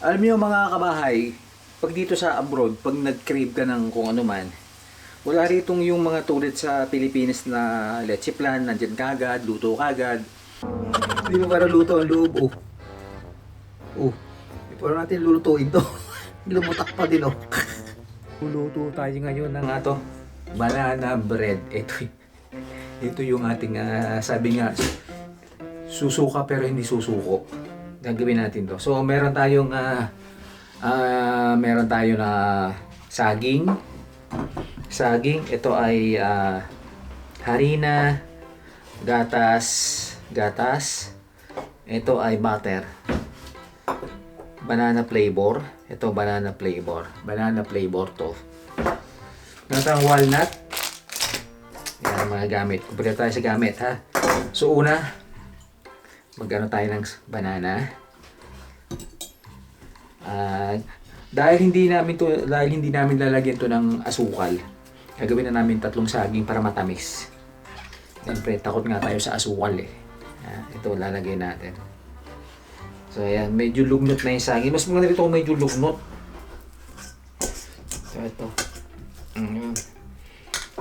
Alam niyo mga kabahay, pag dito sa abroad, pag nag-crave ka ng kung ano man, wala ritong yung mga tulad sa Pilipinas na leche plan, nandyan kagad, luto kagad. Hindi mo para luto ang loob, oh. Oh, para natin lulutuin to. Lumutak pa din, oh. Luluto tayo ngayon ng ato, banana bread. Ito yung ating, sabi nga, susuka pero hindi susuko. Gagawin natin to. So, meron tayo na saging. Saging, ito ay harina, gatas. Ito ay butter. Banana flavor. Ito banana flavor. Banana flavor to. Meron tayong walnut. Yan ang mga gamit. Kumpleto tayo sa gamit, ha. So una, magano tayo ng banana. Dahil hindi namin lalagyan to ng asukal. Gagawin na namin 3 saging para matamis. Siyempre, takot nga tayo sa asukal eh. Ito lalagay natin. So ayan, medyo lugnot na yung saging. Mas maganda dito kung medyo lugnot. So ito.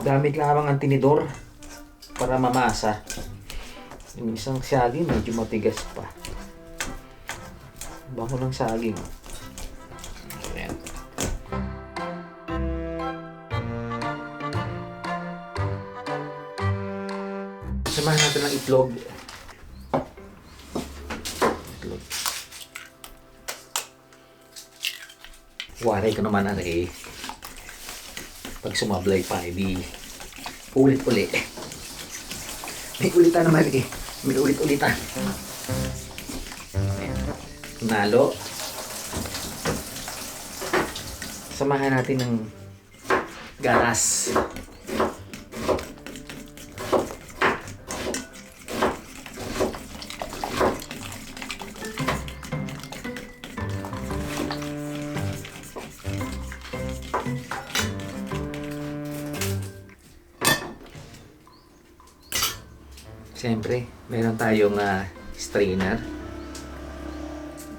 Gamit lamang ang tinidor para mamasa. Yung isang saging medyo matigas pa. Bango ng saging. Ayan. Samahan natin ng itlog. Waray ko naman pag sumablay pa, di ulit-ulit. May ulitan naman may ulit-ulitan. Ayan. Nalo. Samahan natin ng gatas. Siyempre, meron tayong strainer.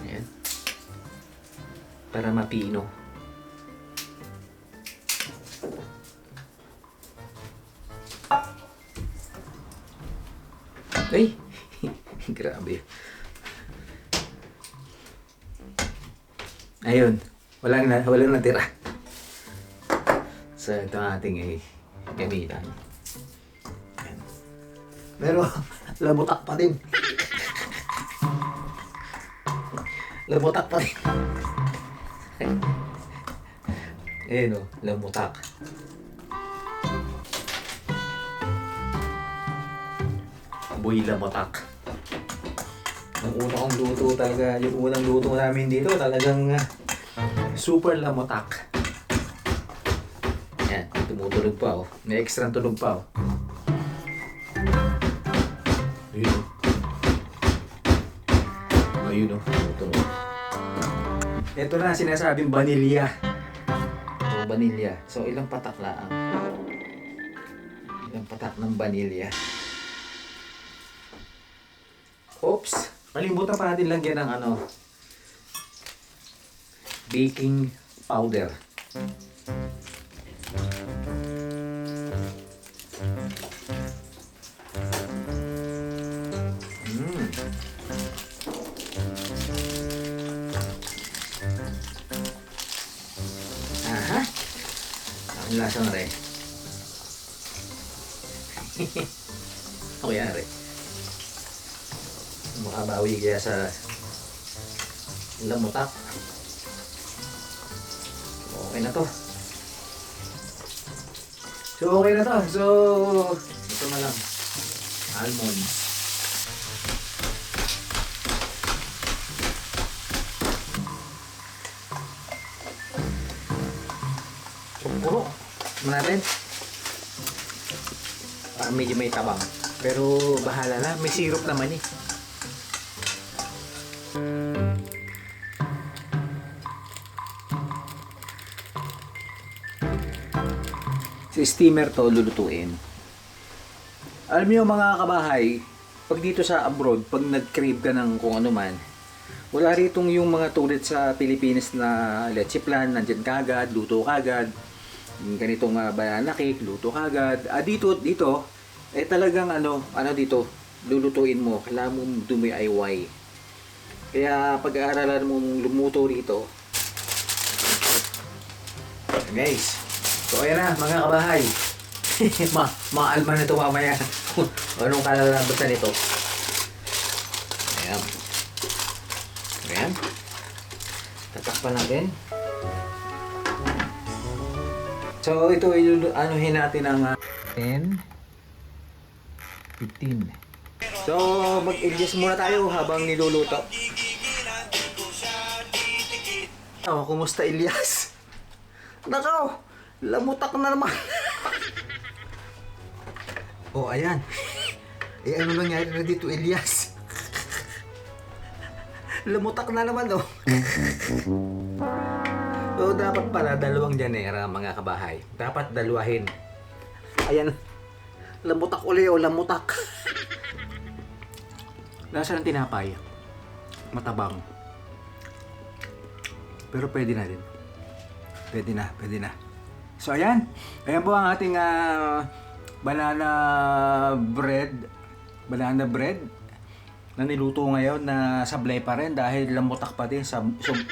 Ayan. Para mapino. Ay! Grabe. Ayun. Walang natira. So, ito ang ating gamitan. Pero, labutak pa din. Labutak pa din. Ayan o, labutak. Boy labutak. Ang una kong luto talaga, yung unang luto namin dito, talagang super lamutak. Ayan, tumutunog pa oh. May extra tunog pa oh. Ayun o. Ito na sinasabing vanilya. Ito, vanilya. So, ilang patak lang. Ilang patak ng vanilya. Oops! Kalimutan pa natin lagyan ng baking powder. Ang lasa na rin. Ako yan rin. Makabawi kaya sa lamutak. Okay na to. So, ito na lang. Almonds. Puro. Natin. Medyo may tabang. Pero bahala na. May syrup naman eh. Sa steamer to lulutuin. Alam niyo mga kabahay, pag dito sa abroad, pag nag-crave ka ng kung ano man, Wala ritong yung mga tulad sa Pilipinas na leche plan, nandyan kagad, luto kagad. Yung ganitong banana cake, luto kagad. Dito, talagang ano dito, lulutuin mo, kailangan mong DIY. Kaya pag-aaralan mong lumuto rito. Guys, so ayan na mga kabahay. Maalman na ito mamaya. Anong kalalabasan nito? Ayan. Ayan. Tatakpan natin. So ito anuhin natin ng 10, 15. So mag-adjust muna tayo habang niluluto. Oh, kumusta Elias? Nakaw, lamutak na naman. Oh, ayan. Ano nangyari na dito, Elias? Lamutak na naman, oh. So, dapat pala dalawang janera, mga kabahay. Dapat dalawahin. Ayan. Lamutak uli, oh, lamutak. Lasa ng tinapay. Matabang. Pero pwede na din. Pwede na. So, ayan. Ayan po ang ating banana bread na niluto ngayon na sablay pa rin dahil lamutak pa din sa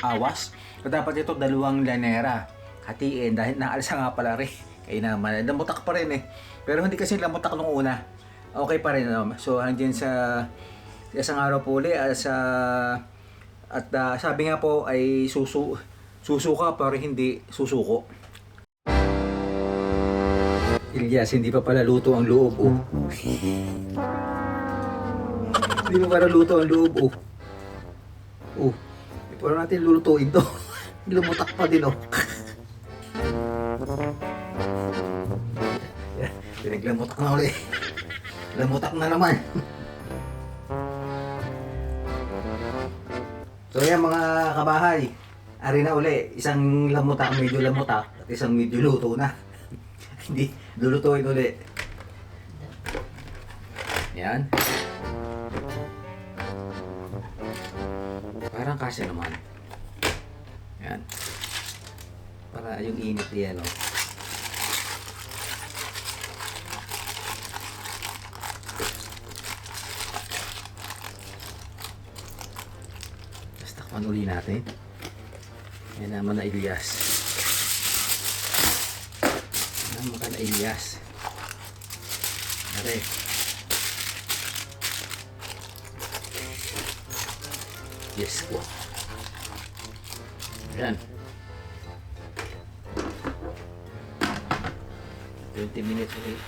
awas. So, dapat ito dalawang lanera. Hatiin dahil naalsa nga pala rin. Kaya naman, lamutak pa rin eh. Pero hindi kasi lamutak nung una. Okay pa rin. So, andyan sa isang araw po ulit at sabi nga po ay susuka pero hindi susuko. Ilyas, hindi pa pala luto ang loob, oh. Hindi pa pala luto ang loob, oh. Oh, paano natin lulutuin to? Lumutak pa din, oh. Pinaglamutak na ulit. Lamutak na naman. So yan mga kabahay, ari na uli, isang lamutak, medyo lamutak, at isang medyo luto na. Hindi, lulutuin uli. Yan. Parang kasya naman. Yan. Para yung init yan, oh. Takpan uli natin. Yan naman na Elias. Yan naman na Elias. Are. Yes po. Yan. 20 minutes ulit.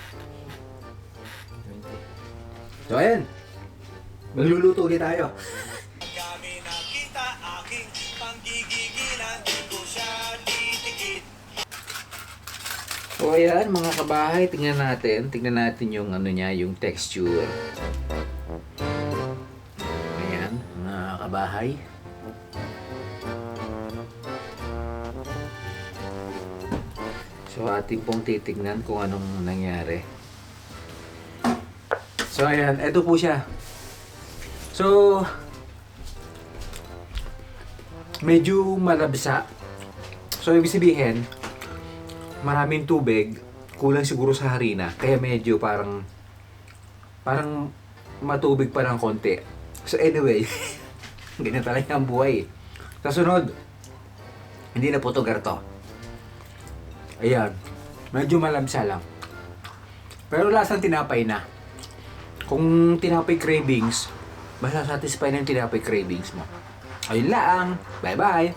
20. So ayan. Magluluto ulit tayo. So ayan mga kabahay, tingnan natin yung niya, yung texture. Ayan mga kabahay. So ating pong titignan kung anong nangyari. So ayan, eto po siya. So medyo malabsa. So ibig sabihin, maraming tubig, kulang siguro sa harina, kaya medyo parang matubig pa ng konti. So anyway, ganyan talaga ang buhay. Sa sunod, hindi na putugar to. Ayan, medyo malabsa lang. Pero lasang tinapay na. Kung tinapay cravings, basta satisfy na yung tinapay cravings mo. Ayun lang. Bye-bye.